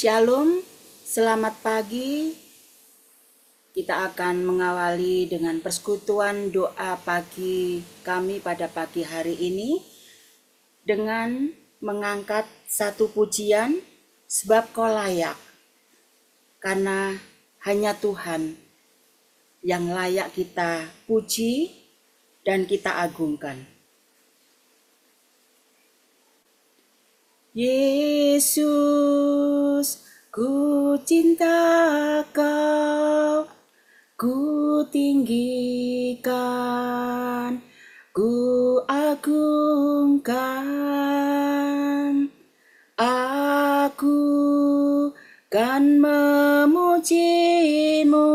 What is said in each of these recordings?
Shalom, selamat pagi. Kita akan mengawali dengan persekutuan doa pagi kami pada pagi hari ini dengan mengangkat satu pujian, sebab Kau layak, karena hanya Tuhan yang layak kita puji dan kita agungkan. Yesus, ku cinta Kau, ku tinggikan, ku agungkan. Aku kan memuji-Mu,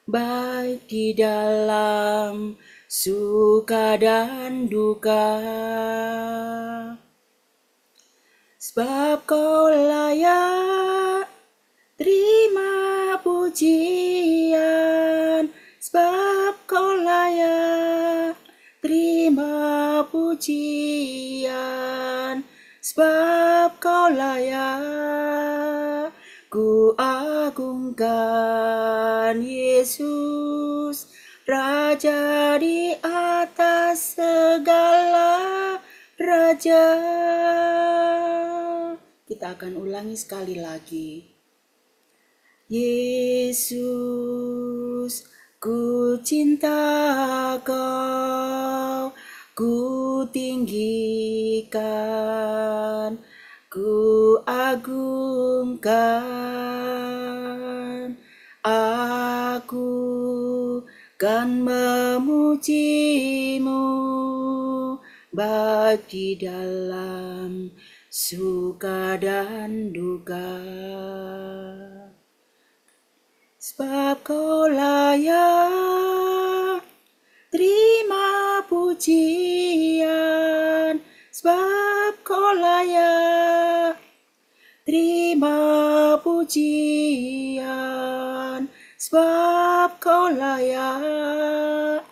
baik di dalam suka dan duka. Sebab Kau layak terima pujian, sebab Kau layak terima pujian, sebab Kau layak ku agungkan. Yesus, Raja di atas segala raja. Kita akan ulangi sekali lagi. Yesus, ku cinta Kau, ku tinggikan, ku agungkan. Aku kan memuji-Mu, baik di dalam suka dan duka. Sebab Kau layak terima pujian, sebab Kau layak terima pujian, sebab Kau layak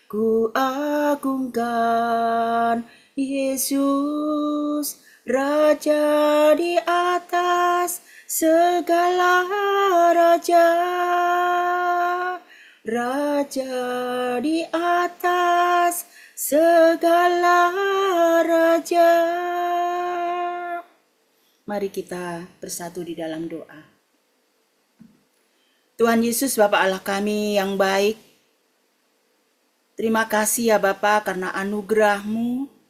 ku agungkan. Yesus, Raja di atas segala raja, Raja di atas segala raja. Mari kita bersatu di dalam doa. Tuhan Yesus, Bapa Allah kami yang baik, terima kasih ya Bapa karena anugerah-Mu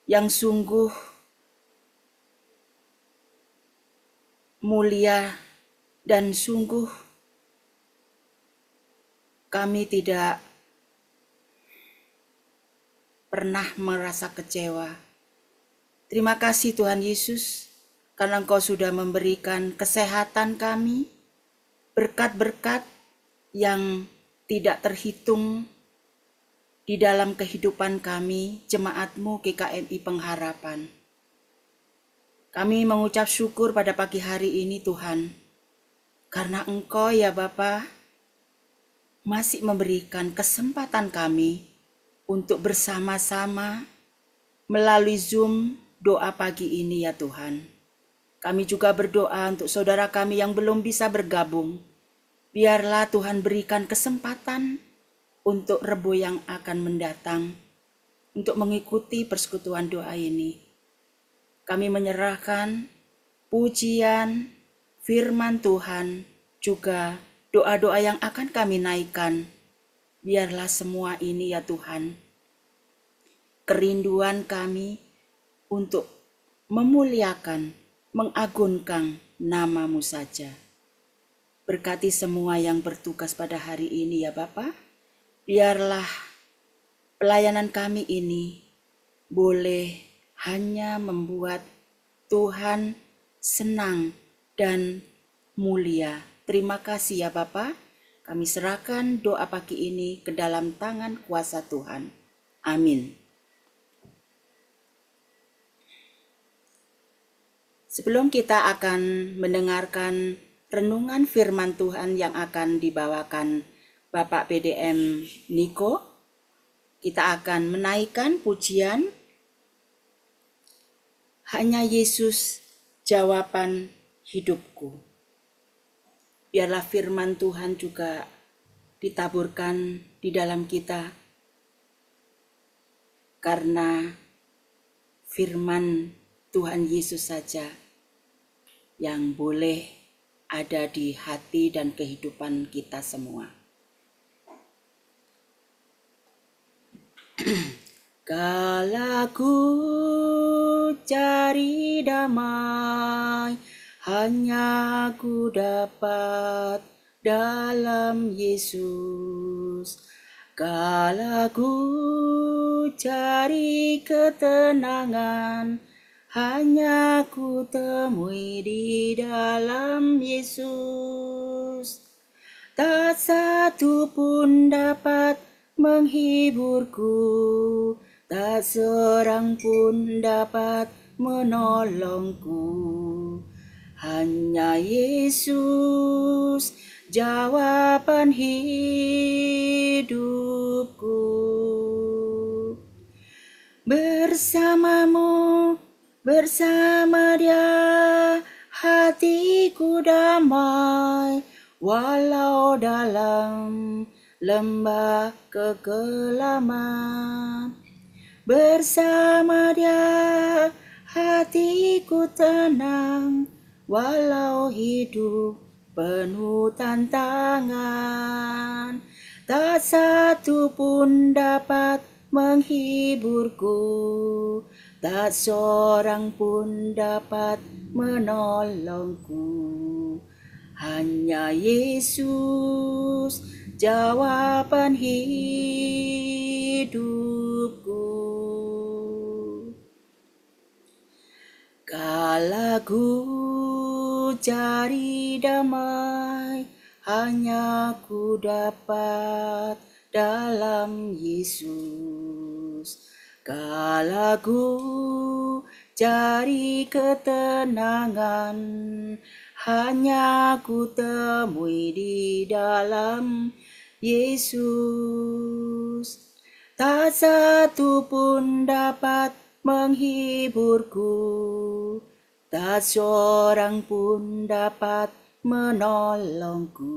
yang sungguh mulia dan sungguh kami tidak pernah merasa kecewa. Terima kasih Tuhan Yesus karena Engkau sudah memberikan kesehatan kami, berkat-berkat yang tidak terhitung di dalam kehidupan kami, jemaat-Mu GKMI Pengharapan. Kami mengucap syukur pada pagi hari ini Tuhan, karena Engkau ya Bapa masih memberikan kesempatan kami untuk bersama-sama melalui Zoom doa pagi ini ya Tuhan. Kami juga berdoa untuk saudara kami yang belum bisa bergabung. Biarlah Tuhan berikan kesempatan untuk Rebo yang akan mendatang untuk mengikuti persekutuan doa ini. Kami menyerahkan pujian, firman Tuhan, juga doa-doa yang akan kami naikkan. Biarlah semua ini ya Tuhan, kerinduan kami untuk memuliakan, mengagungkan nama-Mu saja. Berkati semua yang bertugas pada hari ini ya Bapa. Biarlah pelayanan kami ini boleh hanya membuat Tuhan senang dan mulia. Terima kasih ya Bapa. Kami serahkan doa pagi ini ke dalam tangan kuasa Tuhan. Amin. Sebelum kita akan mendengarkan renungan firman Tuhan yang akan dibawakan Bapak PDM Niko, kita akan menaikkan pujian Hanya Yesus jawaban hidupku. Biarlah firman Tuhan juga ditaburkan di dalam kita, karena firman Tuhan Yesus saja yang boleh ada di hati dan kehidupan kita semua. Kala ku cari damai, hanya ku dapat dalam Yesus. Kala ku cari ketenangan, hanya ku temui di dalam Yesus. Tak satu pun dapat menghiburku, tak seorang pun dapat menolongku. Hanya Yesus, jawaban hidupku. Bersamamu, bersama Dia, hatiku damai, walau dalam lembah kekelaman. Bersama Dia, hatiku tenang, walau hidup penuh tantangan. Tak satu pun dapat menghiburku, tak seorang pun dapat menolongku. Hanya Yesus, jawaban hidupku. Kala ku cari damai, hanya ku dapat dalam Yesus. Kala ku cari ketenangan, hanya ku temui di dalam Yesus. Tak satu pun dapat menghiburku, tak seorang pun dapat menolongku.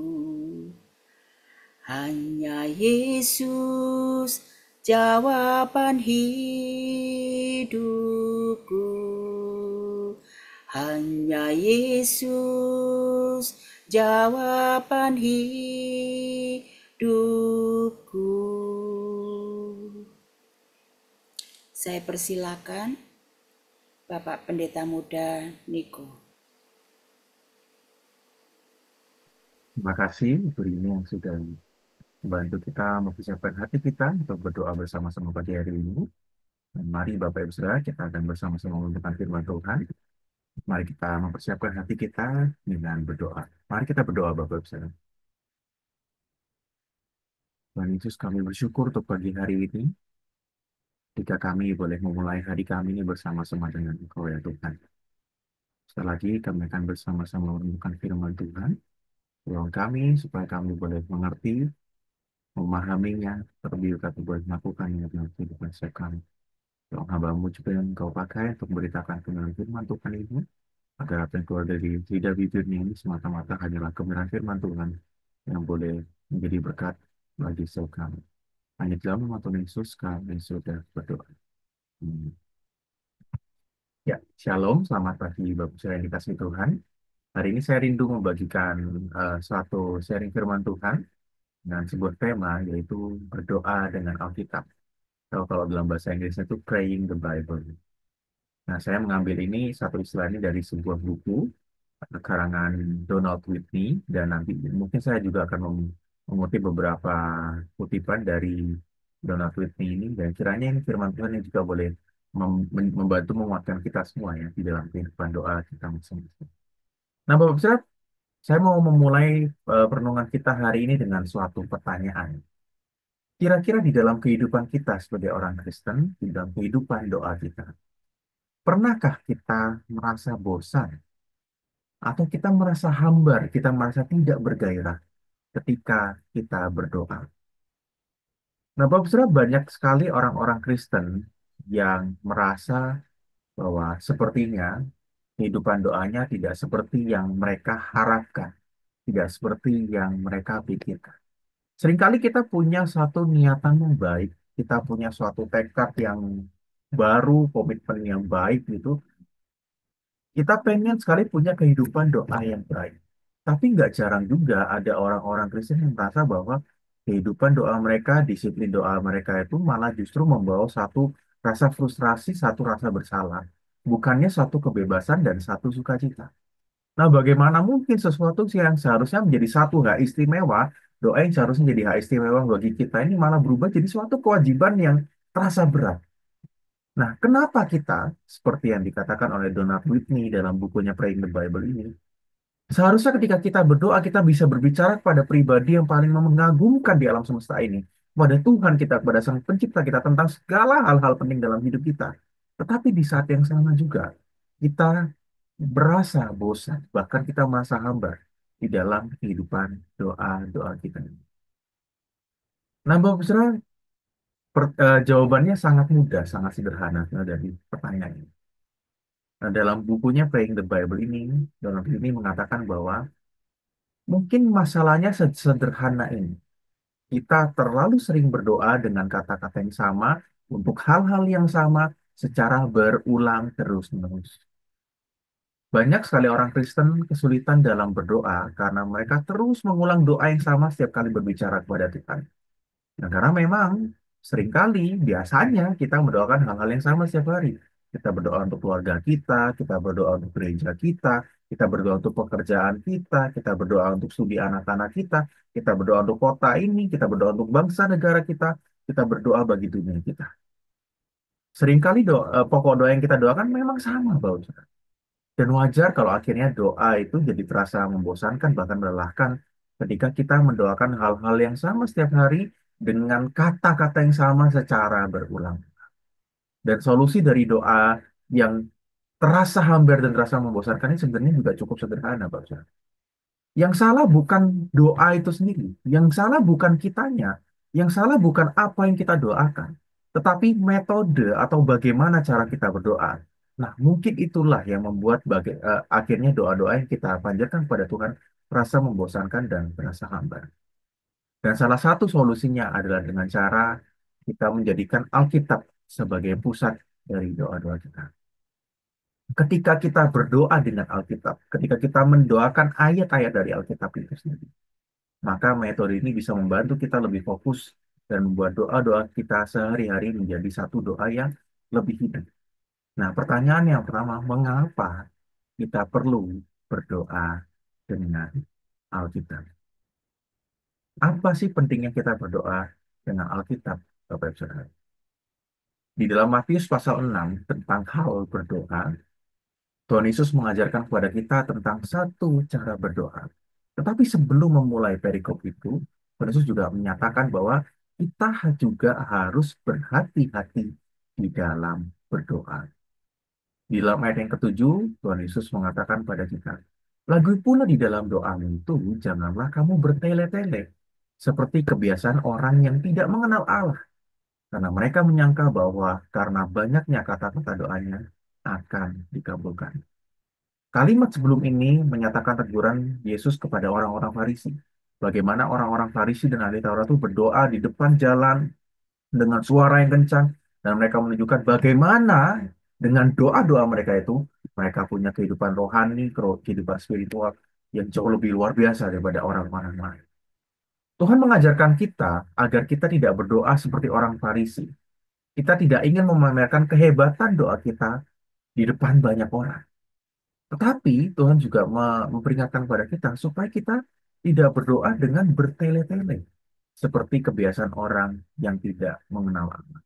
Hanya Yesus, jawaban hidupku. Hanya Yesus, jawaban hidupku. Saya persilakan Bapak Pendeta Muda Niko. Terima kasih untuk ini yang sudah membantu kita mempersiapkan hati kita untuk berdoa bersama-sama pada hari ini. Dan mari Bapak Ibu Saudara, kita akan bersama-sama mendengarkan firman Tuhan. Mari kita mempersiapkan hati kita dengan berdoa. Mari kita berdoa Bapak Ibu Saudara. Tuhan Yesus, kami bersyukur untuk pagi hari ini, ketika kami boleh memulai hari kami ini bersama-sama dengan Engkau ya Tuhan. Sekali lagi kami akan bersama-sama menemukan firman Tuhan. Tolong kami supaya kami boleh mengerti, memahaminya, terlebih kami boleh melakukannya dalam kehidupan setiap kami. Tolong hambamu juga yang Engkau pakai untuk memberitakan kebenaran firman Tuhan ini, agar apa yang keluar dari lidah bibirnya ini semata-mata hanyalah kebenaran firman Tuhan yang boleh menjadi berkat bagi setiap kami. Hanya dalam nama Tuhan Yesus kami sudah berdoa. Amin. Ya, Shalom, selamat pagi Bapak Ibu yang dikasihi Tuhan. Hari ini saya rindu membagikan suatu sharing firman Tuhan dengan sebuah tema, yaitu berdoa dengan Alkitab. Kalau dalam bahasa Inggrisnya itu praying the Bible. Nah, saya mengambil ini satu istilah ini dari sebuah buku karangan Donald Whitney, dan nanti mungkin saya juga akan mengutip beberapa kutipan dari Donald Whitney ini, dan kiranya ini firman Tuhan yang juga boleh membantu menguatkan kita semua ya di dalam kehidupan doa kita masing-masing. Nah, Bapak Ibu, saya mau memulai perenungan kita hari ini dengan suatu pertanyaan. Kira-kira di dalam kehidupan kita sebagai orang Kristen, di dalam kehidupan doa kita, pernahkah kita merasa bosan atau kita merasa hambar, kita merasa tidak bergairah ketika kita berdoa? Nah, Bapak Saudara, banyak sekali orang-orang Kristen yang merasa bahwa sepertinya kehidupan doanya tidak seperti yang mereka harapkan, tidak seperti yang mereka pikirkan. Seringkali kita punya satu niatan yang baik, kita punya suatu tekad yang baru, komitmen yang baik gitu. Kita pengen sekali punya kehidupan doa yang baik. Tapi nggak jarang juga ada orang-orang Kristen yang merasa bahwa kehidupan doa mereka, disiplin doa mereka itu malah justru membawa satu rasa frustrasi, satu rasa bersalah. Bukannya satu kebebasan dan satu sukacita. Nah, bagaimana mungkin sesuatu yang seharusnya menjadi satu hak istimewa, doa yang seharusnya menjadi hak istimewa bagi kita ini malah berubah jadi suatu kewajiban yang terasa berat. Nah, kenapa kita, seperti yang dikatakan oleh Donald Whitney dalam bukunya Praying the Bible ini, seharusnya ketika kita berdoa, kita bisa berbicara kepada pribadi yang paling mengagumkan di alam semesta ini, kepada Tuhan kita, kepada Sang Pencipta kita tentang segala hal-hal penting dalam hidup kita. Tetapi di saat yang sama juga, kita berasa bosan, bahkan kita merasa hambar di dalam kehidupan doa-doa kita. Nah, Bapak Saudara, jawabannya sangat mudah, sangat sederhana dari pertanyaan ini. Nah, dalam bukunya Praying the Bible ini, Donald ini mengatakan bahwa mungkin masalahnya sederhana ini. Kita terlalu sering berdoa dengan kata-kata yang sama untuk hal-hal yang sama secara berulang terus-menerus. Banyak sekali orang Kristen kesulitan dalam berdoa karena mereka terus mengulang doa yang sama setiap kali berbicara kepada Tuhan. Nah, karena memang seringkali biasanya kita mendoakan hal-hal yang sama setiap hari. Kita berdoa untuk keluarga kita berdoa untuk gereja kita berdoa untuk pekerjaan kita berdoa untuk studi anak-anak kita berdoa untuk kota ini, kita berdoa untuk bangsa negara kita berdoa bagi dunia kita. Seringkali pokok doa yang kita doakan memang sama, Bapak. Dan wajar kalau akhirnya doa itu jadi terasa membosankan, bahkan melelahkan ketika kita mendoakan hal-hal yang sama setiap hari dengan kata-kata yang sama secara berulang. Dan solusi dari doa yang terasa hambar dan terasa membosankan ini sebenarnya juga cukup sederhana, Pak Ustaz. Yang salah bukan doa itu sendiri, yang salah bukan kitanya, yang salah bukan apa yang kita doakan, tetapi metode atau bagaimana cara kita berdoa. Nah, mungkin itulah yang membuat akhirnya doa-doa yang kita panjatkan kepada Tuhan terasa membosankan dan terasa hambar. Dan salah satu solusinya adalah dengan cara kita menjadikan Alkitab sebagai pusat dari doa-doa kita. Ketika kita berdoa dengan Alkitab, ketika kita mendoakan ayat-ayat dari Alkitab itu sendiri, maka metode ini bisa membantu kita lebih fokus dan membuat doa-doa kita sehari-hari menjadi satu doa yang lebih hidup. Nah, pertanyaan yang pertama, mengapa kita perlu berdoa dengan Alkitab? Apa sih pentingnya kita berdoa dengan Alkitab, Bapak Ibu Saudara? Di dalam Matius pasal 6 tentang hal berdoa, Tuhan Yesus mengajarkan kepada kita tentang satu cara berdoa. Tetapi sebelum memulai perikop itu, Tuhan Yesus juga menyatakan bahwa kita juga harus berhati-hati di dalam berdoa. Di dalam ayat yang ketujuh, Tuhan Yesus mengatakan pada kita, lagi pula di dalam doamu itu, janganlah kamu bertele-tele, seperti kebiasaan orang yang tidak mengenal Allah. Karena mereka menyangka bahwa karena banyaknya kata-kata doanya akan dikabulkan. Kalimat sebelum ini menyatakan teguran Yesus kepada orang-orang Farisi. Bagaimana orang-orang Farisi dan ahli Taurat itu berdoa di depan jalan dengan suara yang kencang. Dan mereka menunjukkan bagaimana dengan doa-doa mereka itu, mereka punya kehidupan rohani, kehidupan spiritual yang jauh lebih luar biasa daripada orang-orang lain. Tuhan mengajarkan kita agar kita tidak berdoa seperti orang Farisi. Kita tidak ingin memamerkan kehebatan doa kita di depan banyak orang. Tetapi Tuhan juga memperingatkan kepada kita supaya kita tidak berdoa dengan bertele-tele, seperti kebiasaan orang yang tidak mengenal Allah.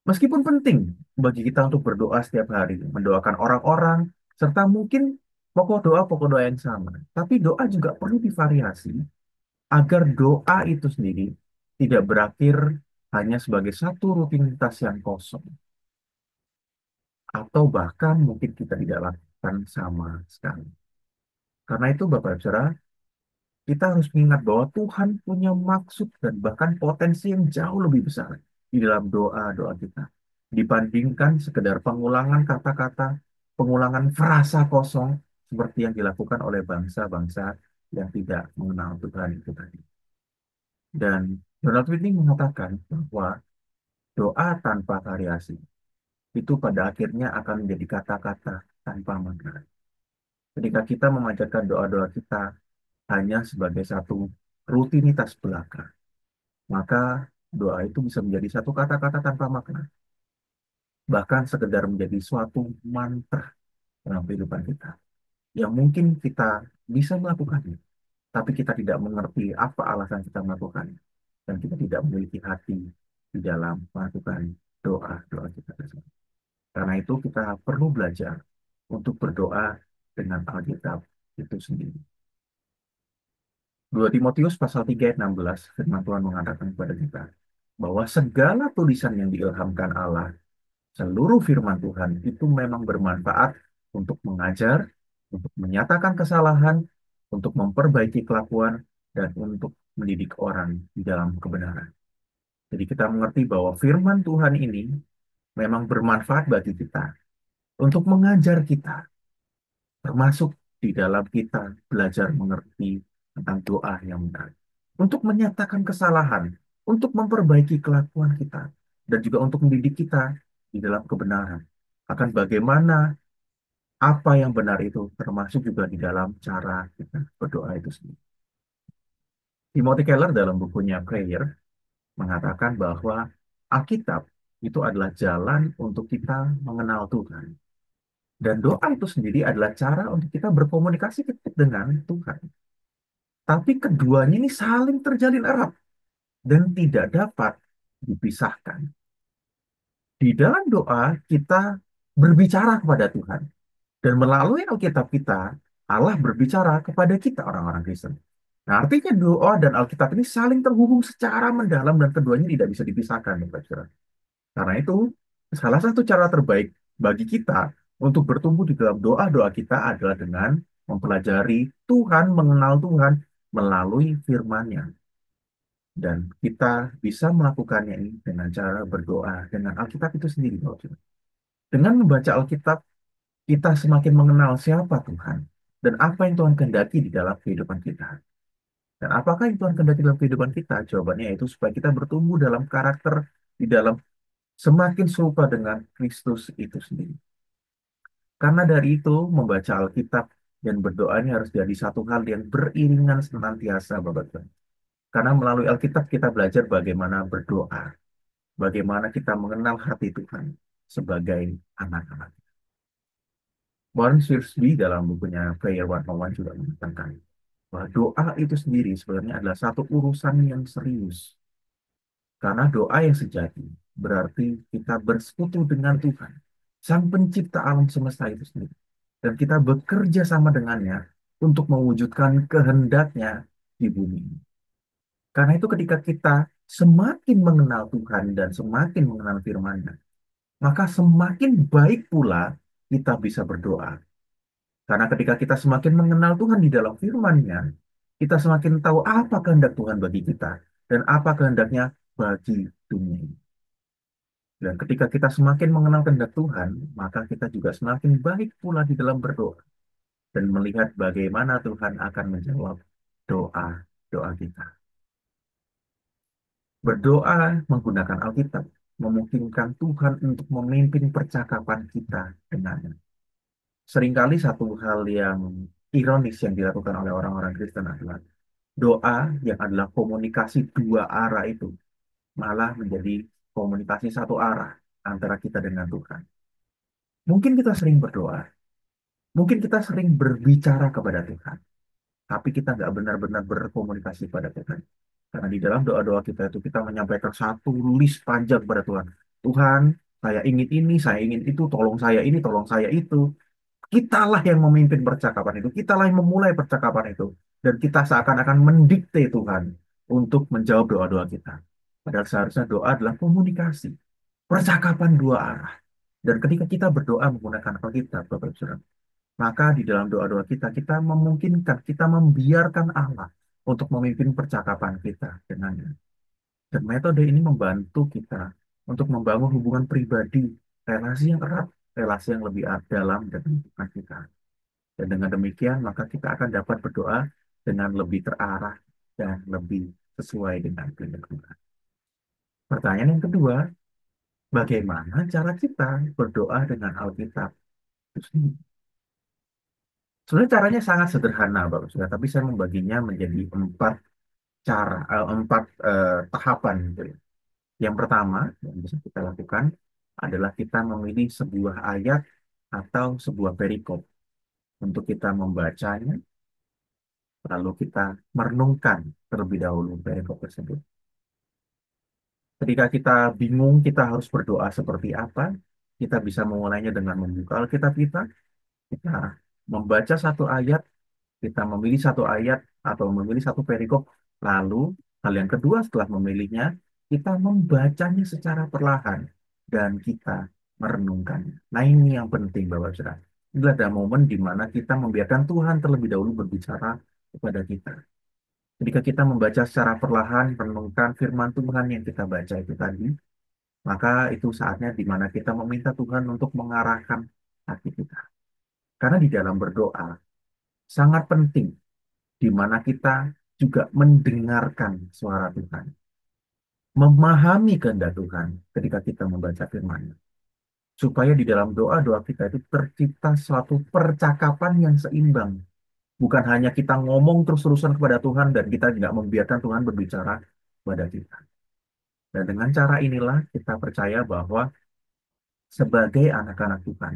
Meskipun penting bagi kita untuk berdoa setiap hari, mendoakan orang-orang, serta mungkin pokok doa yang sama. Tapi doa juga perlu divariasi agar doa itu sendiri tidak berakhir hanya sebagai satu rutinitas yang kosong. Atau bahkan mungkin kita tidak lakukan sama sekali. Karena itu Bapak Ibu Saudara, kita harus mengingat bahwa Tuhan punya maksud dan bahkan potensi yang jauh lebih besar di dalam doa-doa kita. Dibandingkan sekedar pengulangan kata-kata, pengulangan frasa kosong seperti yang dilakukan oleh bangsa-bangsa yang tidak mengenal Tuhan itu tadi. Dan Donald Whitney mengatakan bahwa doa tanpa variasi itu pada akhirnya akan menjadi kata-kata tanpa makna. Ketika kita memanjatkan doa-doa kita hanya sebagai satu rutinitas belaka, maka doa itu bisa menjadi satu kata-kata tanpa makna, bahkan sekedar menjadi suatu mantra dalam kehidupan kita, yang mungkin kita bisa melakukannya, tapi kita tidak mengerti apa alasan kita melakukannya, dan kita tidak memiliki hati di dalam melakukan doa-doa kita tersebut. Karena itu kita perlu belajar untuk berdoa dengan Alkitab itu sendiri. 2 Timotius pasal 3 ayat 16, firman Tuhan mengatakan kepada kita bahwa segala tulisan yang diilhamkan Allah, seluruh firman Tuhan itu memang bermanfaat untuk mengajar, untuk menyatakan kesalahan, untuk memperbaiki kelakuan, dan untuk mendidik orang di dalam kebenaran. Jadi kita mengerti bahwa firman Tuhan ini memang bermanfaat bagi kita untuk mengajar kita, termasuk di dalam kita belajar mengerti tentang doa yang benar, untuk menyatakan kesalahan, untuk memperbaiki kelakuan kita, dan juga untuk mendidik kita di dalam kebenaran akan bagaimana apa yang benar itu, termasuk juga di dalam cara kita berdoa itu sendiri. Timothy Keller dalam bukunya Prayer mengatakan bahwa Alkitab itu adalah jalan untuk kita mengenal Tuhan. Dan doa itu sendiri adalah cara untuk kita berkomunikasi dengan Tuhan. Tapi keduanya ini saling terjalin erat dan tidak dapat dipisahkan. Di dalam doa kita berbicara kepada Tuhan. Dan melalui Alkitab kita, Allah berbicara kepada kita orang-orang Kristen. Nah, artinya doa dan Alkitab ini saling terhubung secara mendalam dan keduanya tidak bisa dipisahkan, Bapak Saudara. Karena itu, salah satu cara terbaik bagi kita untuk bertumbuh di dalam doa-doa kita adalah dengan mempelajari Tuhan, mengenal Tuhan melalui firman-Nya. Dan kita bisa melakukannya ini dengan cara berdoa dengan Alkitab itu sendiri, Bapak Saudara. Dengan membaca Alkitab, kita semakin mengenal siapa Tuhan dan apa yang Tuhan kehendaki di dalam kehidupan kita. Dan apakah yang Tuhan kehendaki dalam kehidupan kita? Jawabannya yaitu supaya kita bertumbuh dalam karakter, di dalam semakin serupa dengan Kristus itu sendiri. Karena dari itu, membaca Alkitab dan berdoa ini harus jadi satu hal yang beriringan senantiasa, Bapak Tuhan. Karena melalui Alkitab kita belajar bagaimana berdoa, bagaimana kita mengenal hati Tuhan sebagai anak-anak. Warren Wiersbe dalam bukunya Prayer 101 juga mengatakan bahwa doa itu sendiri sebenarnya adalah satu urusan yang serius. Karena doa yang sejati berarti kita bersekutu dengan Tuhan, Sang Pencipta alam semesta itu sendiri. Dan kita bekerja sama dengannya untuk mewujudkan kehendaknya di bumi ini. Karena itu ketika kita semakin mengenal Tuhan dan semakin mengenal firman-Nya, maka semakin baik pula kita bisa berdoa. Karena ketika kita semakin mengenal Tuhan di dalam firman-Nya, kita semakin tahu apa kehendak Tuhan bagi kita dan apa kehendaknya bagi dunia ini. Dan ketika kita semakin mengenal kehendak Tuhan, maka kita juga semakin baik pula di dalam berdoa dan melihat bagaimana Tuhan akan menjawab doa-doa kita. Berdoa menggunakan Alkitab memungkinkan Tuhan untuk memimpin percakapan kita dengannya. Seringkali satu hal yang ironis yang dilakukan oleh orang-orang Kristen adalah doa yang adalah komunikasi dua arah itu malah menjadi komunikasi satu arah antara kita dengan Tuhan. Mungkin kita sering berdoa, mungkin kita sering berbicara kepada Tuhan, tapi kita nggak benar-benar berkomunikasi pada Tuhan. Karena di dalam doa-doa kita itu kita menyampaikan satu list panjang kepada Tuhan. Tuhan, saya ingin ini, saya ingin itu, tolong saya ini, tolong saya itu. Kitalah yang memimpin percakapan itu, kitalah yang memulai percakapan itu. Dan kita seakan-akan mendikte Tuhan untuk menjawab doa-doa kita. Padahal seharusnya doa adalah komunikasi, percakapan dua arah. Dan ketika kita berdoa menggunakan Alkitab, Bapak Ibu Saudara, maka di dalam doa-doa kita, kita memungkinkan, kita membiarkan Allah untuk memimpin percakapan kita dengannya. Dan metode ini membantu kita untuk membangun hubungan pribadi, relasi yang erat relasi yang lebih dalam dengan Tuhan kita. Dan dengan demikian, maka kita akan dapat berdoa dengan lebih terarah dan lebih sesuai dengan kehendak Tuhan. Pertanyaan yang kedua, bagaimana cara kita berdoa dengan Alkitab? Sebenarnya caranya sangat sederhana, Bapak Saudara, tapi saya membaginya menjadi empat tahapan gitu ya. Yang pertama yang bisa kita lakukan adalah kita memilih sebuah ayat atau sebuah perikop untuk kita membacanya, lalu kita merenungkan terlebih dahulu perikop tersebut. Ketika kita bingung kita harus berdoa seperti apa, kita bisa memulainya dengan membuka Alkitab kita membaca satu ayat, kita memilih satu ayat atau memilih satu perikop, lalu hal yang kedua setelah memilihnya, kita membacanya secara perlahan dan kita merenungkannya. Nah ini yang penting Bapak Saudara. Ini ada momen di mana kita membiarkan Tuhan terlebih dahulu berbicara kepada kita. Ketika kita membaca secara perlahan, renungkan firman Tuhan yang kita baca itu tadi, maka itu saatnya di mana kita meminta Tuhan untuk mengarahkan hati kita. Karena di dalam berdoa, sangat penting di mana kita juga mendengarkan suara Tuhan, memahami kehendak Tuhan ketika kita membaca firman-Nya. Supaya di dalam doa-doa kita itu tercipta suatu percakapan yang seimbang. Bukan hanya kita ngomong terus-terusan kepada Tuhan dan kita tidak membiarkan Tuhan berbicara kepada kita. Dan dengan cara inilah kita percaya bahwa sebagai anak-anak Tuhan,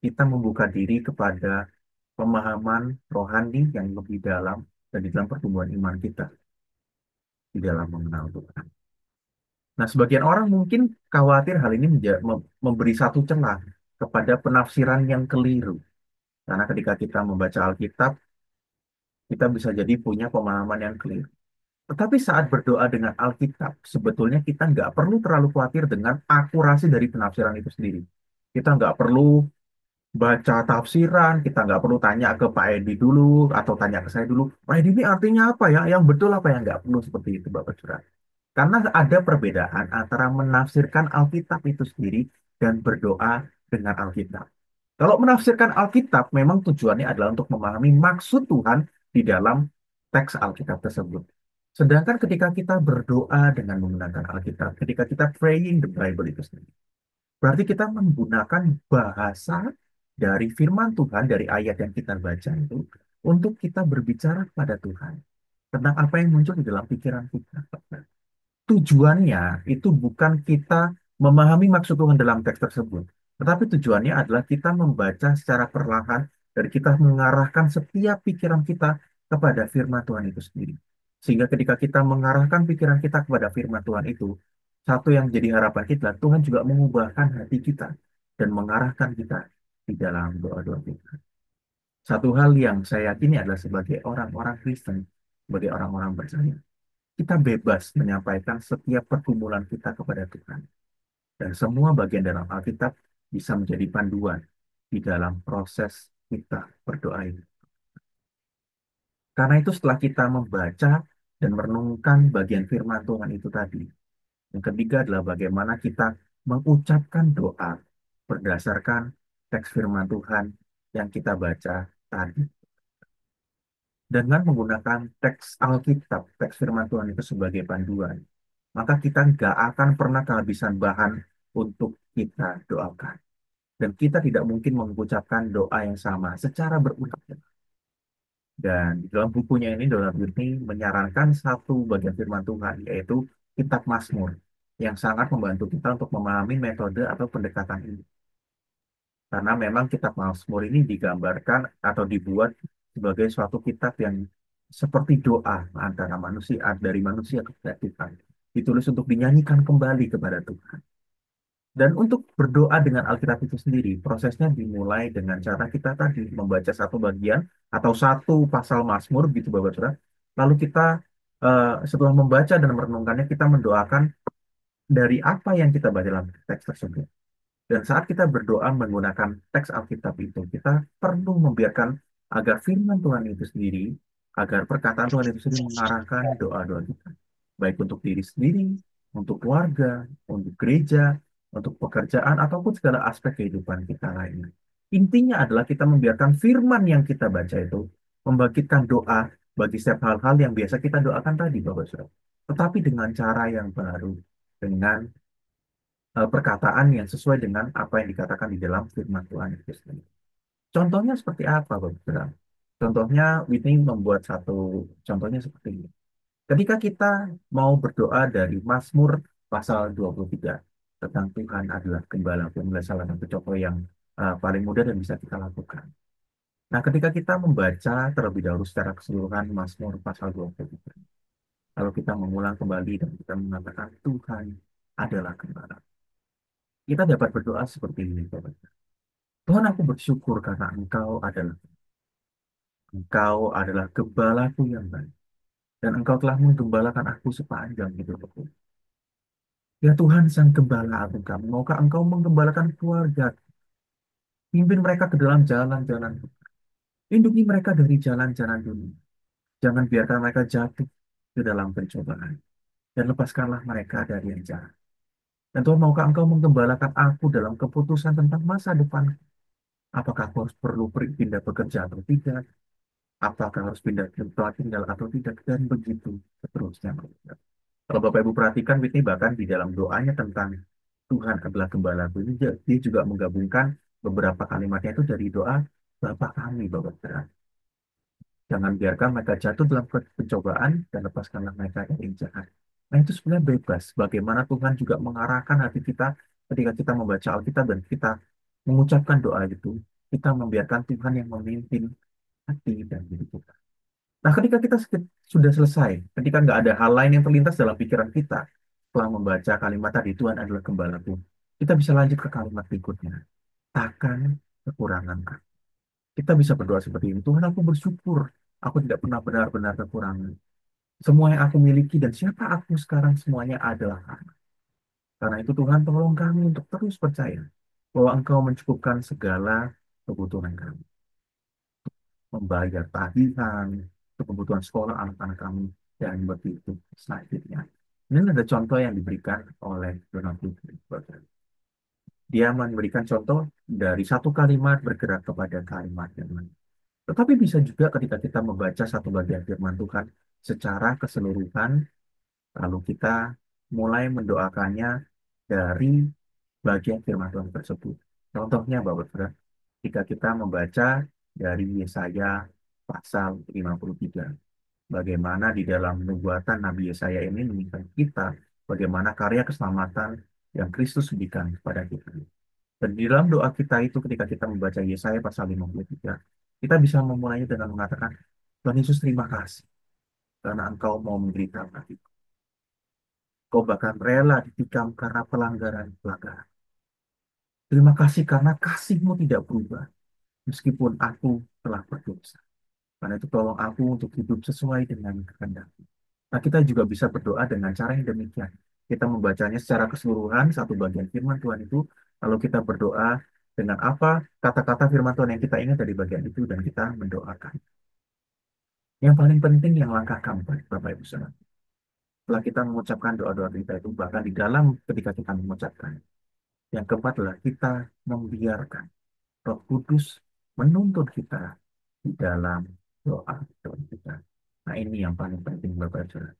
kita membuka diri kepada pemahaman rohani yang lebih dalam dan di dalam pertumbuhan iman kita di dalam mengenal Tuhan. Nah, sebagian orang mungkin khawatir hal ini memberi satu celah kepada penafsiran yang keliru. Karena ketika kita membaca Alkitab, kita bisa jadi punya pemahaman yang keliru. Tetapi saat berdoa dengan Alkitab, sebetulnya kita nggak perlu terlalu khawatir dengan akurasi dari penafsiran itu sendiri. Kita nggak perlu baca tafsiran, kita nggak perlu tanya ke Pak Edi dulu, atau tanya ke saya dulu, Pak Edi ini artinya apa ya? Yang betul apa yang nggak perlu seperti itu, Bapak Saudara. Karena ada perbedaan antara menafsirkan Alkitab itu sendiri dan berdoa dengan Alkitab. Kalau menafsirkan Alkitab, memang tujuannya adalah untuk memahami maksud Tuhan di dalam teks Alkitab tersebut. Sedangkan ketika kita berdoa dengan menggunakan Alkitab, ketika kita praying the Bible itu sendiri, berarti kita menggunakan bahasa dari firman Tuhan, dari ayat yang kita baca itu, untuk kita berbicara kepada Tuhan tentang apa yang muncul di dalam pikiran kita. Tujuannya itu bukan kita memahami maksud Tuhan dalam teks tersebut, tetapi tujuannya adalah kita membaca secara perlahan dan kita mengarahkan setiap pikiran kita kepada firman Tuhan itu sendiri. Sehingga ketika kita mengarahkan pikiran kita kepada firman Tuhan itu, satu yang jadi harapan kita, Tuhan juga mengubahkan hati kita dan mengarahkan kita di dalam doa-doa kita. Satu hal yang saya yakini adalah sebagai orang-orang Kristen, sebagai orang-orang percaya, kita bebas menyampaikan setiap pergumulan kita kepada Tuhan. Dan semua bagian dalam Alkitab bisa menjadi panduan di dalam proses kita berdoa ini. Karena itu setelah kita membaca dan merenungkan bagian firman Tuhan itu tadi, yang ketiga adalah bagaimana kita mengucapkan doa berdasarkan teks firman Tuhan yang kita baca tadi. Dengan menggunakan teks Alkitab, teks firman Tuhan itu sebagai panduan, maka kita nggak akan pernah kehabisan bahan untuk kita doakan. Dan kita tidak mungkin mengucapkan doa yang sama secara berulang. Dan di dalam bukunya ini, Donald Whitney menyarankan satu bagian firman Tuhan, yaitu Kitab Mazmur, yang sangat membantu kita untuk memahami metode atau pendekatan ini. Karena memang Kitab Mazmur ini digambarkan atau dibuat sebagai suatu kitab yang seperti doa antara manusia, dari manusia kepada Tuhan. Ditulis untuk dinyanyikan kembali kepada Tuhan. Dan untuk berdoa dengan Alkitab itu sendiri, prosesnya dimulai dengan cara kita tadi membaca satu bagian atau satu pasal Mazmur gitu Bapak Saudara. Lalu kita setelah membaca dan merenungkannya, kita mendoakan dari apa yang kita baca dalam teks tersebut. Dan saat kita berdoa menggunakan teks Alkitab itu, kita perlu membiarkan agar firman Tuhan itu sendiri, agar perkataan Tuhan itu sendiri mengarahkan doa-doa kita. Baik untuk diri sendiri, untuk keluarga, untuk gereja, untuk pekerjaan, ataupun segala aspek kehidupan kita lainnya. Intinya adalah kita membiarkan firman yang kita baca itu membangkitkan doa bagi setiap hal-hal yang biasa kita doakan tadi, Bapak Saudara. Tetapi dengan cara yang baru, dengan perkataan yang sesuai dengan apa yang dikatakan di dalam firman Tuhan itu sendiri. Contohnya seperti apa, Bapak Saudara? Contohnya, Whitney membuat satu contohnya seperti ini. Ketika kita mau berdoa dari Mazmur pasal 23 tentang Tuhan adalah gembala, itu adalah salah satu contoh yang paling mudah dan bisa kita lakukan. Nah, ketika kita membaca terlebih dahulu secara keseluruhan Mazmur pasal 23, lalu kita mengulang kembali dan kita mengatakan Tuhan adalah gembala. Kita dapat berdoa seperti ini, Bapak. Tuhan, aku bersyukur karena Engkau adalah gembalaku yang baik. Dan Engkau telah menggembalakan aku sepanjang hidupku. Ya Tuhan, Sang Gembala agung kami, maukah Engkau menggembalakan keluarga, pimpin mereka ke dalam jalan-jalan, lindungi mereka dari jalan-jalan dunia. Jangan biarkan mereka jatuh ke dalam pencobaan, dan lepaskanlah mereka dari yang jahat. Dan Tuhan, maukah Engkau menggembalakan aku dalam keputusan tentang masa depan? Apakah aku harus perlu pindah bekerja atau tidak? Apakah harus pindah tempat tinggal atau tidak? Dan begitu seterusnya. Kalau Bapak Ibu perhatikan, Whitney bahkan di dalam doanya tentang Tuhan adalah gembalaku ini, dia juga menggabungkan beberapa kalimatnya itu dari doa Bapa kami, Bapak Saudara. Jangan biarkan mereka jatuh dalam pencobaan dan lepaskanlah mereka dari yang jahat. Nah, itu sebenarnya bebas. Bagaimana Tuhan juga mengarahkan hati kita ketika kita membaca Alkitab dan kita mengucapkan doa itu, kita membiarkan Tuhan yang memimpin hati dan hidup kita. Nah, ketika kita sudah selesai, ketika nggak ada hal lain yang terlintas dalam pikiran kita, setelah membaca kalimat tadi, Tuhan adalah gembalaku, kita bisa lanjut ke kalimat berikutnya. Takkan kekurangan aku. Kita bisa berdoa seperti ini. Tuhan, aku bersyukur. Aku tidak pernah benar-benar kekurangan. Semua yang aku miliki dan siapa aku sekarang semuanya adalah Karena. Karena itu Tuhan, tolong kami untuk terus percaya bahwa Engkau mencukupkan segala kebutuhan kami. Membayar tagihan, untuk kebutuhan sekolah anak-anak kami, dan begitu selanjutnya. Ini ada contoh yang diberikan oleh Donald Trump. Dia memberikan contoh dari satu kalimat bergerak kepada kalimat yang lain. Tetapi bisa juga ketika kita membaca satu bagian firman Tuhan secara keseluruhan, lalu kita mulai mendoakannya dari bagian firman Tuhan tersebut. Contohnya, Bapak Saudara, jika kita membaca dari Yesaya pasal 53, bagaimana di dalam nubuatan Nabi Yesaya ini mengingatkan kita bagaimana karya keselamatan yang Kristus berikan kepada kita. Dan di dalam doa kita itu ketika kita membaca Yesaya pasal 53, kita bisa memulainya dengan mengatakan, Tuhan Yesus terima kasih karena Engkau mau menderita bagiku. Kau bahkan rela ditikam karena pelanggaran-pelanggaran. Terima kasih karena kasih-Mu tidak berubah meskipun aku telah berdosa. Karena itu tolong aku untuk hidup sesuai dengan kehendak. Nah, kita juga bisa berdoa dengan cara yang demikian. Kita membacanya secara keseluruhan, satu bagian firman Tuhan itu, lalu kita berdoa dengan apa kata-kata firman Tuhan yang kita ingat dari bagian itu, dan kita mendoakan. Yang paling penting, yang langkah keempat, Bapak Ibu Saudara. Setelah kita mengucapkan doa-doa kita itu, bahkan di dalam ketika kita mengucapkan, yang keempat adalah kita membiarkan Roh Kudus menuntun kita di dalam doa-doa kita. Nah, ini yang paling penting, Bapak Ibu Saudara.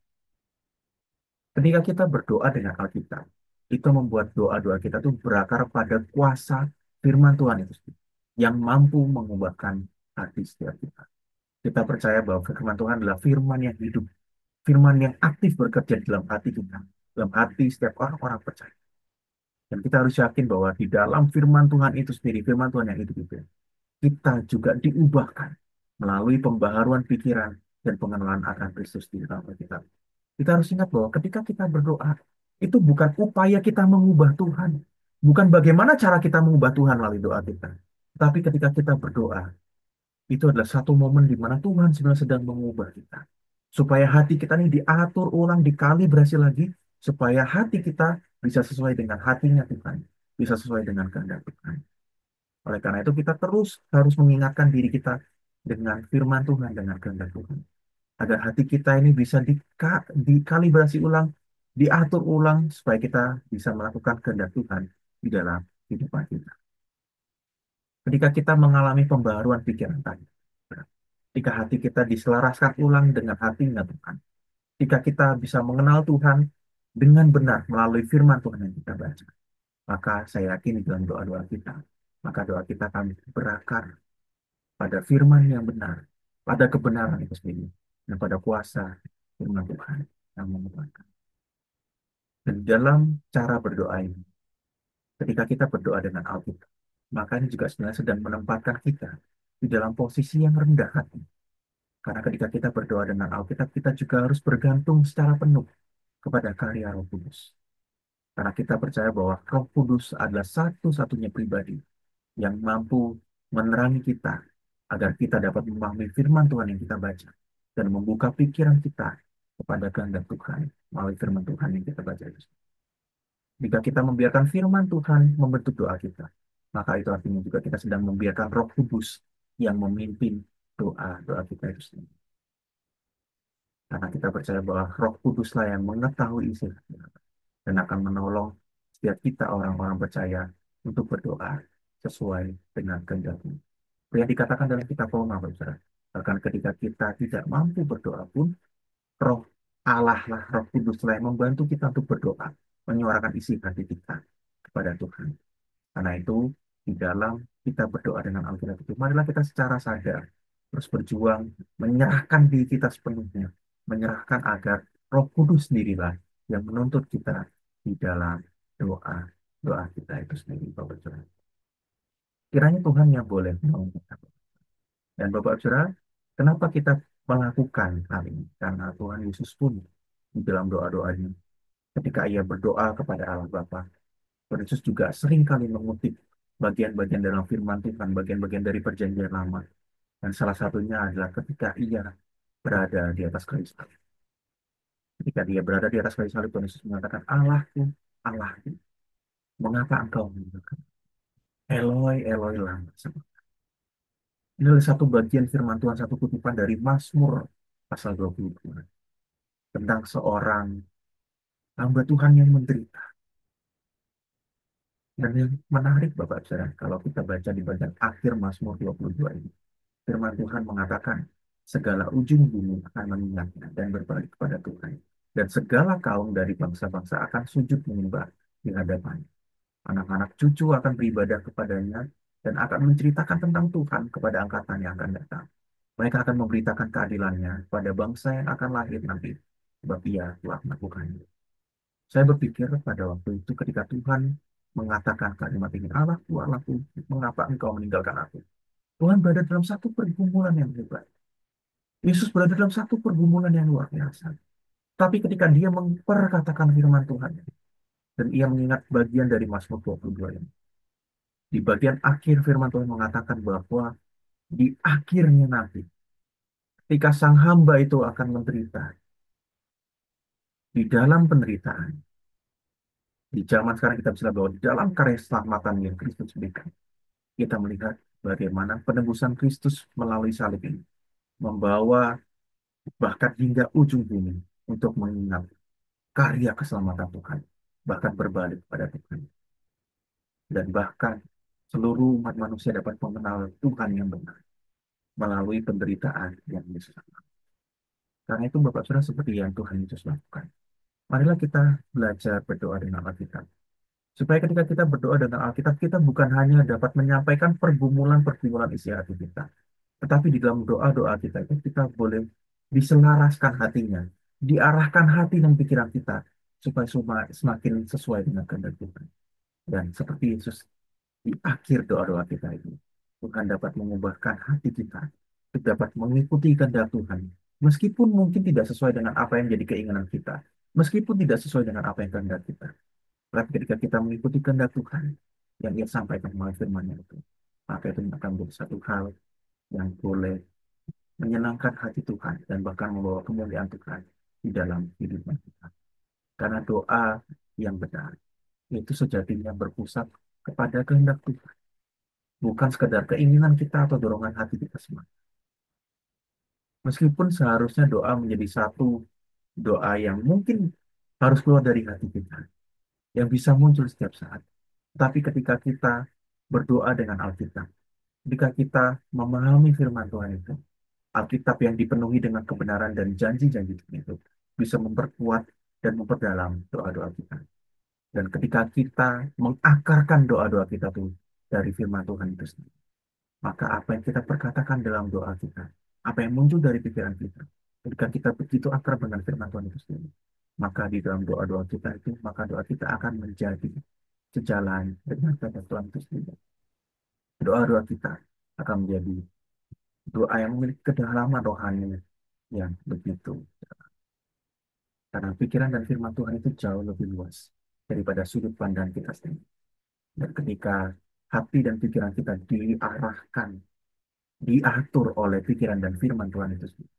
Ketika kita berdoa dengan Alkitab, itu membuat doa-doa kita tuh berakar pada kuasa firman Tuhan itu sendiri, yang mampu mengubahkan hati setiap kita. Kita percaya bahwa firman Tuhan adalah firman yang hidup, firman yang aktif bekerja di dalam hati kita, dalam hati setiap orang-orang percaya. Dan kita harus yakin bahwa di dalam firman Tuhan itu sendiri, firman Tuhan yang hidup itu, kita juga diubahkan melalui pembaharuan pikiran dan pengenalan akan Kristus di dalam kita. Kita harus ingat bahwa ketika kita berdoa, itu bukan upaya kita mengubah Tuhan. Bukan bagaimana cara kita mengubah Tuhan melalui doa kita. Tapi ketika kita berdoa, itu adalah satu momen di mana Tuhan sebenarnya sedang mengubah kita. Supaya hati kita ini diatur ulang, dikalibrasi lagi, supaya hati kita bisa sesuai dengan hatinya Tuhan. Bisa sesuai dengan kehendak Tuhan. Oleh karena itu kita terus harus mengingatkan diri kita dengan firman Tuhan, dengan kehendak Tuhan agar hati kita ini bisa dikalibrasi ulang, diatur ulang, supaya kita bisa melakukan kehendak Tuhan di dalam kehidupan kita. Ketika kita mengalami pembaharuan pikiran tadi, ketika hati kita diselaraskan ulang dengan hatinya Tuhan, ketika kita bisa mengenal Tuhan dengan benar melalui firman Tuhan yang kita baca, maka saya yakin di dalam doa-doa kita, maka doa kita akan berakar pada firman yang benar, pada kebenaran itu sendiri, dan pada kuasa firman Tuhan yang menguatkan. Dan dalam cara berdoa ini, ketika kita berdoa dengan Alkitab, maka ini juga sebenarnya sedang menempatkan kita di dalam posisi yang rendah hati. Karena ketika kita berdoa dengan Alkitab, kita juga harus bergantung secara penuh kepada karya Roh Kudus. Karena kita percaya bahwa Roh Kudus adalah satu-satunya pribadi yang mampu menerangi kita agar kita dapat memahami firman Tuhan yang kita baca dan membuka pikiran kita kepada kehendak Tuhan melalui firman Tuhan yang kita baca itu. Jika kita membiarkan firman Tuhan membentuk doa kita, maka itu artinya juga kita sedang membiarkan Roh Kudus yang memimpin doa-doa kita itu sendiri. Karena kita percaya bahwa Roh Kuduslah yang mengetahui isi hati dan akan menolong setiap kita orang-orang percaya untuk berdoa sesuai dengan kehendaknya. Yang dikatakan dalam kitab Roma, Saudara. Bahkan ketika kita tidak mampu berdoa pun, Roh Allah lah, Roh Kudus lah yang membantu kita untuk berdoa, menyuarakan isi hati kita kepada Tuhan. Karena itu, di dalam kita berdoa dengan Alkitab itu, marilah kita secara sadar terus berjuang, menyerahkan diri kita sepenuhnya, menyerahkan agar Roh Kudus sendirilah yang menuntut kita di dalam doa doa kita itu sendiri, Bapak Saudara. Kiranya Tuhan yang boleh menolong kita. Dan Bapak Saudara, kenapa kita melakukan hal ini? Karena Tuhan Yesus pun di dalam doa-doanya, ketika ia berdoa kepada Allah Bapa, Tuhan Yesus juga sering kali mengutip bagian-bagian dalam firman Tuhan, bagian-bagian dari perjanjian lama. Dan salah satunya adalah ketika ia berada di atas kayu salib. Ketika dia berada di atas kayu salib, Tuhan Yesus mengatakan, Allahku, Allahku, mengapa engkau meninggalkan? Eloi, Eloi, lama sabachthani. Ini adalah satu bagian firman Tuhan, satu kutipan dari Mazmur pasal 22 tentang seorang hamba Tuhan yang menderita. Dan yang menarik Bapak Saudara, kalau kita baca di bagian akhir Mazmur 22 ini, firman Tuhan mengatakan, segala ujung bumi akan mengingatnya dan berbalik kepada Tuhan. Dan segala kaum dari bangsa-bangsa akan sujud menyembah di hadapannya. Anak-anak cucu akan beribadah kepadanya dan akan menceritakan tentang Tuhan kepada angkatan yang akan datang. Mereka akan memberitakan keadilannya pada bangsa yang akan lahir nanti, sebab ia telah melakukannya. Saya berpikir pada waktu itu ketika Tuhan mengatakan kalimat ini, Allahku, Allahku, mengapa engkau meninggalkan aku? Tuhan berada dalam satu pergumulan yang hebat. Yesus berada dalam satu pergumulan yang luar biasa. Tapi ketika dia memperkatakan firman Tuhan, dan ia mengingat bagian dari Mazmur 22 ini, di bagian akhir firman Tuhan mengatakan bahwa di akhirnya nanti, ketika sang hamba itu akan menderita, di dalam penderitaan, di zaman sekarang kita bisa lihat bahwa di dalam karya keselamatan yang Kristus berikan, kita melihat bagaimana penebusan Kristus melalui salib ini membawa bahkan hingga ujung bumi untuk mengingat karya keselamatan Tuhan, bahkan berbalik pada Tuhan. Dan bahkan seluruh umat manusia dapat mengenal Tuhan yang benar melalui penderitaan yang Yesus alami. Karena itu Bapak Saudara seperti yang Tuhan Yesus lakukan. Marilah kita belajar berdoa dengan Alkitab. Supaya ketika kita berdoa dengan Alkitab, kita bukan hanya dapat menyampaikan pergumulan-pergumulan isi hati kita. Tetapi di dalam doa-doa kita itu kita boleh diselaraskan hatinya, diarahkan hati dan pikiran kita supaya semakin sesuai dengan kehendak Tuhan. Dan seperti Yesus di akhir doa-doa kita itu, Tuhan dapat mengubahkan hati kita, kita dapat mengikuti kehendak Tuhan, meskipun mungkin tidak sesuai dengan apa yang jadi keinginan kita, meskipun tidak sesuai dengan apa yang kehendak kita. Tapi ketika kita mengikuti kehendak Tuhan yang Ia sampaikan melalui firman-Nya itu, maka itu akan menjadi satu hal yang boleh menyenangkan hati Tuhan dan bahkan membawa kemuliaan Tuhan di dalam kehidupan kita. Karena doa yang benar itu sejatinya berpusat kepada kehendak Tuhan, bukan sekedar keinginan kita atau dorongan hati kita semata. Meskipun seharusnya doa menjadi satu doa yang mungkin harus keluar dari hati kita, yang bisa muncul setiap saat. Tapi ketika kita berdoa dengan Alkitab, ketika kita memahami firman Tuhan itu, Alkitab yang dipenuhi dengan kebenaran dan janji-janji itu bisa memperkuat dan memperdalam doa-doa kita. Dan ketika kita mengakarkan doa-doa kita tuh dari firman Tuhan itu sendiri, maka apa yang kita perkatakan dalam doa kita, apa yang muncul dari pikiran kita, ketika kita begitu akrab dengan firman Tuhan itu sendiri, maka di dalam doa-doa kita itu, maka doa kita akan menjadi sejalan dengan kehendak Tuhan itu sendiri. Doa-doa kita akan menjadi doa yang memiliki kedalaman rohani yang begitu. Karena pikiran dan firman Tuhan itu jauh lebih luas daripada sudut pandang kita sendiri. Dan ketika hati dan pikiran kita diarahkan, diatur oleh pikiran dan firman Tuhan itu sendiri,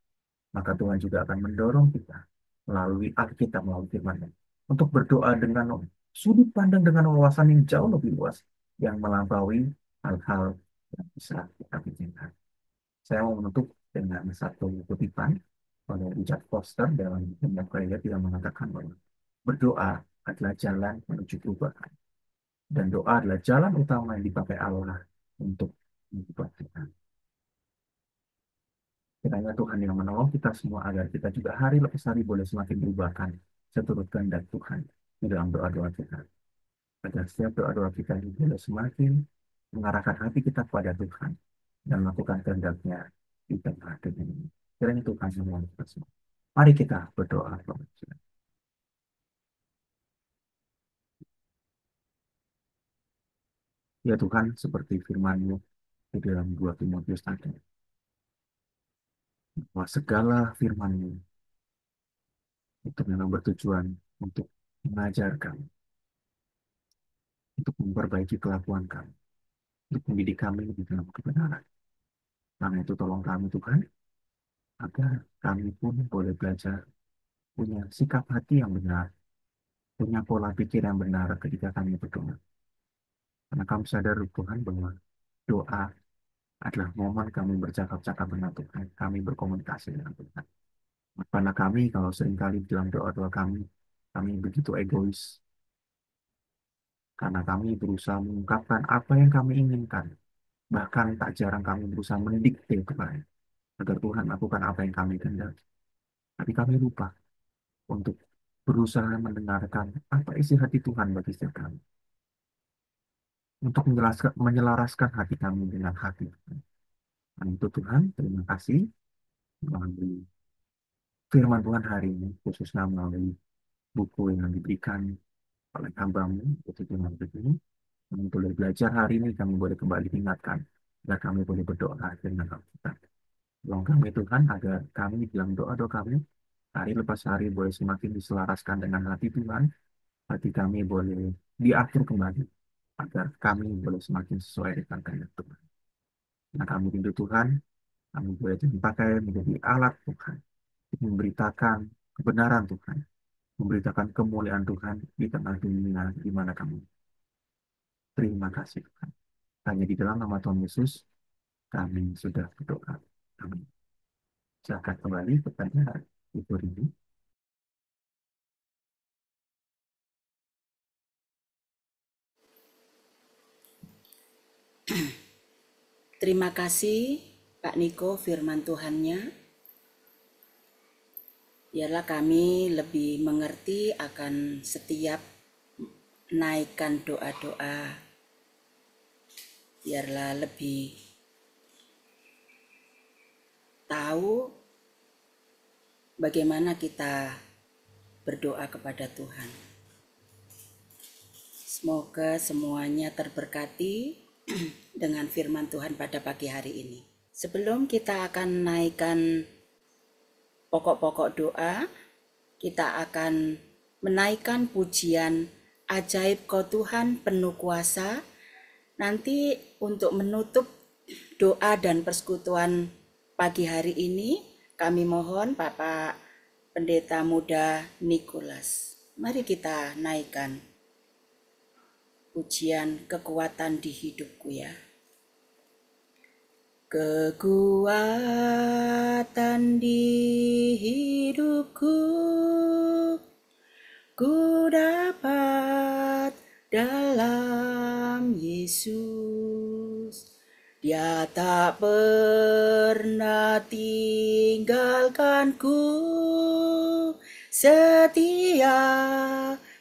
maka Tuhan juga akan mendorong kita melalui Alkitab, melalui firman untuk berdoa dengan sudut pandang dengan wawasan yang jauh lebih luas, yang melampaui hal-hal yang bisa kita pikirkan. Saya mau menutup dengan satu kutipan oleh Richard Foster dalam Kingdom Prayer yang mengatakan bahwa berdoa adalah jalan menuju perubahan. Dan doa adalah jalan utama yang dipakai Allah untuk mengubah kita. Kiranya Tuhan yang menolong kita semua agar kita juga hari lepas hari boleh semakin berubahkan seturut kehendak Tuhan di dalam doa-doa kita. Agar setiap doa-doa kita ini boleh semakin mengarahkan hati kita kepada Tuhan dan melakukan kehendaknya di tengah dunia ini. Kiranya Tuhan yang menolong kita semua. Mari kita berdoa. Ya Tuhan, seperti firman-Mu di dalam 2 Timotius tadi, bahwa segala firman-Mu itu memang bertujuan untuk mengajarkan, untuk memperbaiki kelakuan kami, untuk mendidik kami di dalam kebenaran. Karena itu tolong kami Tuhan, agar kami pun boleh belajar punya sikap hati yang benar, punya pola pikir yang benar ketika kami berdoa. Karena kami sadar Tuhan bahwa doa adalah momen kami bercakap-cakap dengan Tuhan, kami berkomunikasi dengan Tuhan. Karena kami kalau seringkali dalam doa-doa kami begitu egois, karena kami berusaha mengungkapkan apa yang kami inginkan. Bahkan tak jarang kami berusaha mendikte kepada agar Tuhan lakukan apa yang kami kehendaki. Tapi kami lupa untuk berusaha mendengarkan apa isi hati Tuhan bagi setiap kami. Untuk menyelaraskan hati kami dengan hati Tuhan. Dan itu Tuhan, terima kasih melalui firman Tuhan hari ini, khususnya melalui buku yang diberikan oleh hambamu, yaitu Tuhan ini. Kami boleh belajar hari ini, kami boleh kembali diingatkan, dan kami boleh berdoa dengan Alkitab. Tolong kami Tuhan, agar kami dalam doa-doa kami, hari lepas hari boleh semakin diselaraskan dengan hati Tuhan, hati kami boleh diatur kembali, agar kami boleh semakin sesuai dengan kehendak Tuhan. Nah, kami rindu Tuhan, kami boleh dipakai menjadi alat Tuhan, untuk memberitakan kebenaran Tuhan, memberitakan kemuliaan Tuhan di tengah dunia di mana kami. Terima kasih Tuhan. Hanya di dalam nama Tuhan Yesus, kami sudah berdoa. Amin. Silakan kembali kepada Ibu Rini. Terima kasih Pak Niko firman Tuhannya. Biarlah kami lebih mengerti akan setiap naikkan doa-doa. Biarlah lebih tahu bagaimana kita berdoa kepada Tuhan. Semoga semuanya terberkati dengan firman Tuhan pada pagi hari ini. Sebelum kita akan naikkan pokok-pokok doa, kita akan menaikkan pujian ajaib Kau Tuhan penuh kuasa. Nanti untuk menutup doa dan persekutuan pagi hari ini, kami mohon Bapak Pendeta Muda Nikolas. Mari kita naikkan pujian kekuatan di hidupku ya. Kekuatan di hidupku, ku dapat dalam Yesus. Dia tak pernah tinggalkanku, setia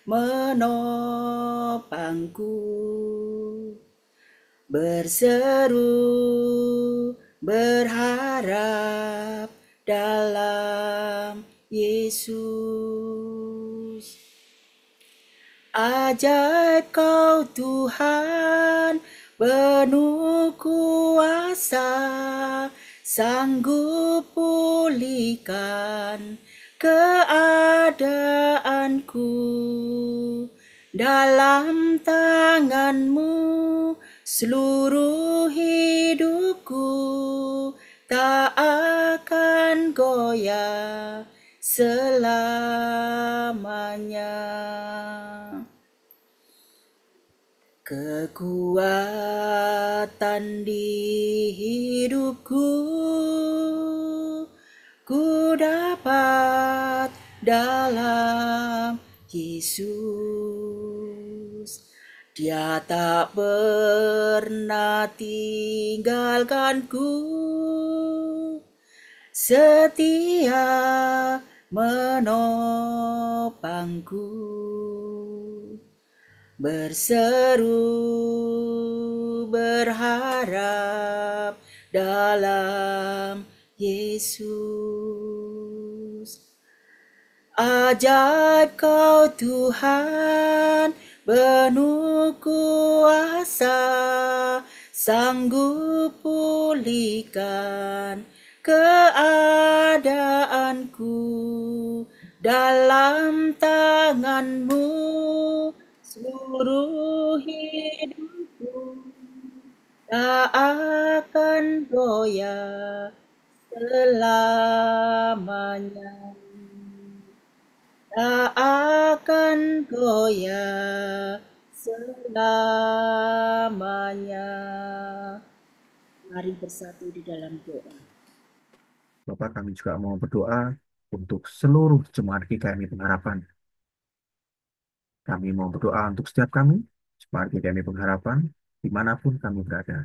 menopangku, berseru berharap dalam Yesus. Ajaib kau Tuhan, penuh kuasa, sanggup pulihkan keadaanku. Dalam tanganmu seluruh hidupku tak akan goyah selamanya. Kekuatan di hidupku ku dapat dalam Yesus. Dia tak pernah tinggalkanku, setia menopangku, berseru berharap dalam Yesus. Ajaib kau Tuhan, penuh kuasa, sanggup pulihkan keadaanku. Dalam tanganmu seluruh hidupku tak akan goyah selamanya, tak akan goyah selamanya. Mari bersatu di dalam doa. Bapak, kami juga mau berdoa untuk seluruh jemaat GKMI Pengharapan. Kami mau berdoa untuk setiap kami, jemaat GKMI Pengharapan, dimanapun kami berada.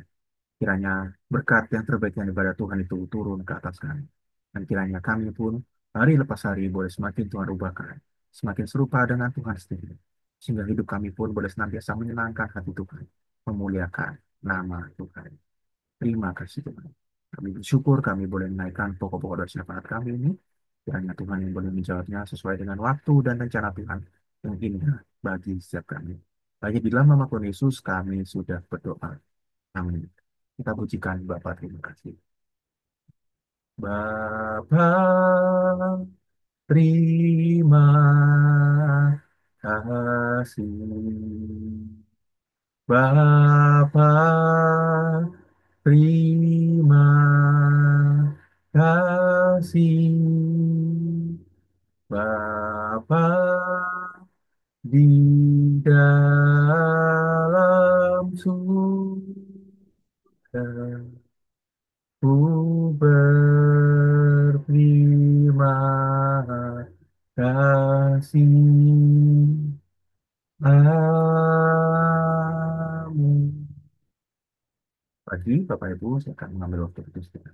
Kiranya berkat yang terbaik yang daripada Tuhan itu turun ke atas kami. Dan kiranya kami pun hari lepas hari boleh semakin Tuhan ubahkan, semakin serupa dengan Tuhan sendiri. Sehingga hidup kami pun boleh senantiasa menyenangkan hati Tuhan, memuliakan nama Tuhan. Terima kasih Tuhan. Kami bersyukur kami boleh menaikkan pokok-pokok doa syafaat kami ini. Kiranya Tuhan yang boleh menjawabnya sesuai dengan waktu dan rencana Tuhan yang indah bagi setiap kami. Bagi di dalam nama Tuhan Yesus kami sudah berdoa. Amin. Kita pujikan Bapa, terima kasih. Bapa, terima kasih. Bapa, terima kasih. Bapa di dalam surga, ku berterima kasih. Amin. Pagi, Bapak Ibu, saya akan mengambil waktu itu sedikit.